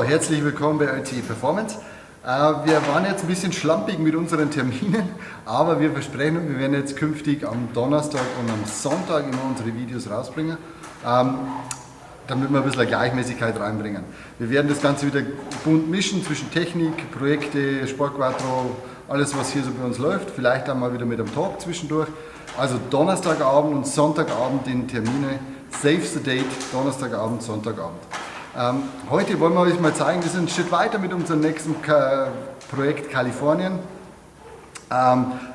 So, herzlich willkommen bei LTE Performance. Wir waren jetzt ein bisschen schlampig mit unseren Terminen, aber wir versprechen, wir werden jetzt künftig am Donnerstag und am Sonntag immer unsere Videos rausbringen, damit wir ein bisschen Gleichmäßigkeit reinbringen. Wir werden das Ganze wieder bunt mischen zwischen Technik, Projekte, Sportquattro, alles was hier so bei uns läuft, vielleicht auch mal wieder mit einem Talk zwischendurch. Also Donnerstagabend und Sonntagabend in Termine, save the date, Donnerstagabend, Sonntagabend. Heute wollen wir euch mal zeigen, wir sind einen Schritt weiter mit unserem nächsten Projekt Kalifornien.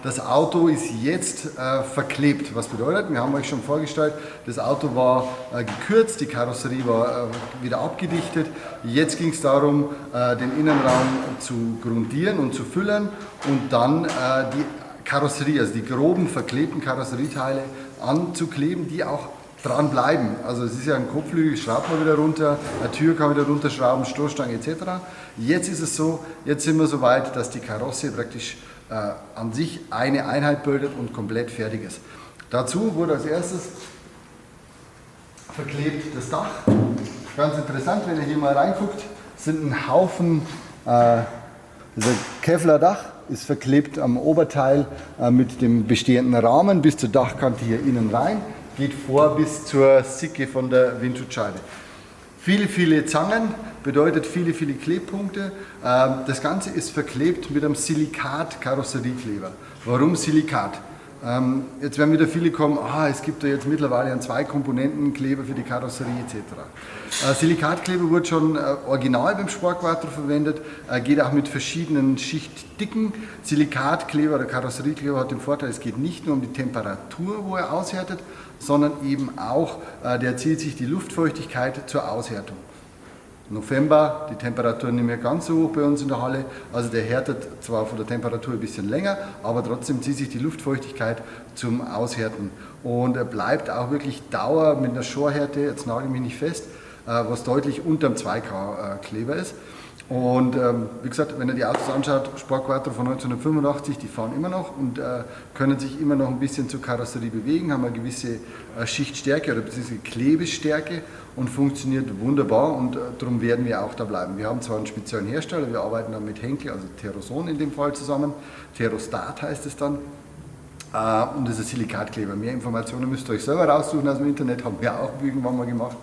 Das Auto ist jetzt verklebt. Was bedeutet? Wir haben euch schon vorgestellt, das Auto war gekürzt, die Karosserie war wieder abgedichtet. Jetzt ging es darum, den Innenraum zu grundieren und zu füllen und dann die Karosserie, also die groben verklebten Karosserieteile anzukleben, die auch dran bleiben. Also es ist ja ein Kotflügel, schraubt man wieder runter, eine Tür kann man wieder runterschrauben, Stoßstange etc. Jetzt ist es so, jetzt sind wir so weit, dass die Karosse praktisch an sich eine Einheit bildet und komplett fertig ist. Dazu wurde als erstes verklebt das Dach. Ganz interessant, wenn ihr hier mal reinguckt, sind ein Haufen, das Kevlar-Dach ist verklebt am Oberteil mit dem bestehenden Rahmen bis zur Dachkante hier innen rein. Geht vor bis zur Sicke von der Windschutzscheibe. Viele Zangen, bedeutet viele Klebpunkte. Das Ganze ist verklebt mit einem Silikat-Karosseriekleber. Warum Silikat? Jetzt werden wieder viele kommen, es gibt da jetzt mittlerweile einen 2-Komponenten-Kleber für die Karosserie etc. Silikatkleber wird schon original beim Sportquattro verwendet, geht auch mit verschiedenen Schichtdicken. Silikatkleber oder Karosseriekleber hat den Vorteil, es geht nicht nur um die Temperatur, wo er aushärtet, sondern eben auch, der zieht sich die Luftfeuchtigkeit zur Aushärtung. November, die Temperatur nicht mehr ganz so hoch bei uns in der Halle, also der härtet zwar von der Temperatur ein bisschen länger, aber trotzdem zieht sich die Luftfeuchtigkeit zum Aushärten und er bleibt auch wirklich Dauer mit einer Schorhärte, jetzt nagel ich mich nicht fest, was deutlich unter dem 2K Kleber ist. Und wie gesagt, wenn ihr die Autos anschaut, Sportquattro von 1985, die fahren immer noch und können sich immer noch ein bisschen zur Karosserie bewegen, haben eine gewisse Schichtstärke oder beziehungsweise Klebestärke und funktioniert wunderbar und darum werden wir auch da bleiben. Wir haben zwar einen speziellen Hersteller, wir arbeiten dann mit Henkel, also Teroson in dem Fall zusammen, Terostat heißt es dann. Und das ist Silikatkleber. Mehr Informationen müsst ihr euch selber raussuchen aus dem Internet, haben wir auch irgendwann mal gemacht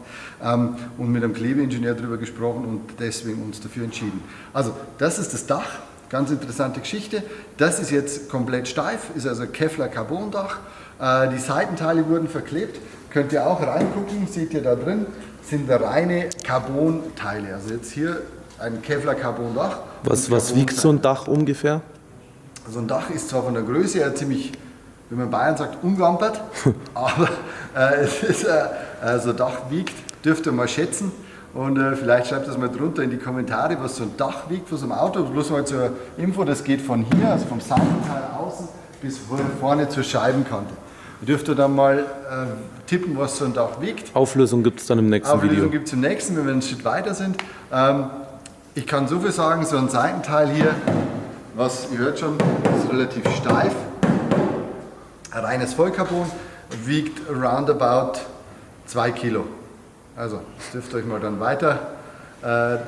und mit einem Klebeingenieur darüber gesprochen und deswegen uns dafür entschieden. Also das ist das Dach, ganz interessante Geschichte. Das ist jetzt komplett steif, ist also Kevlar-Carbon-Dach. Die Seitenteile wurden verklebt, könnt ihr auch reingucken, seht ihr da drin, sind reine Carbon-Teile. Also jetzt hier ein Kevlar-Carbon-Dach. Was wiegt so ein Dach ungefähr? So ein Dach ist zwar von der Größe her ziemlich, wie man in Bayern sagt, ungampert, aber es ist, so ein Dach wiegt, dürft ihr mal schätzen und vielleicht schreibt das mal drunter in die Kommentare, was so ein Dach wiegt von so einem Auto. Bloß mal zur Info, das geht von hier, also vom Seitenteil außen bis vorne zur Scheibenkante. Ihr dürft dann mal tippen, was so ein Dach wiegt. Auflösung gibt es dann im nächsten Video. Auflösung gibt es im nächsten, wenn wir einen Schritt weiter sind. Ich kann so viel sagen, so ein Seitenteil hier, was ihr hört schon, ist relativ steif. Reines Vollcarbon, wiegt roundabout 2 Kilo. Also, das dürft ihr euch mal dann weiter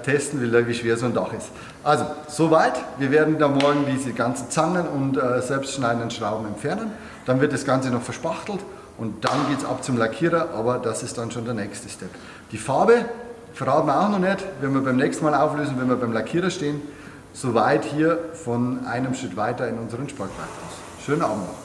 testen, wie schwer so ein Dach ist. Also, soweit. Wir werden da morgen diese ganzen Zangen und selbstschneidenden Schrauben entfernen. Dann wird das Ganze noch verspachtelt und dann geht es ab zum Lackierer, aber das ist dann schon der nächste Step. Die Farbe verraten wir auch noch nicht, wenn wir beim nächsten Mal auflösen, wenn wir beim Lackierer stehen. Soweit hier von einem Schritt weiter in unseren Sportquattros. Schönen Abend noch.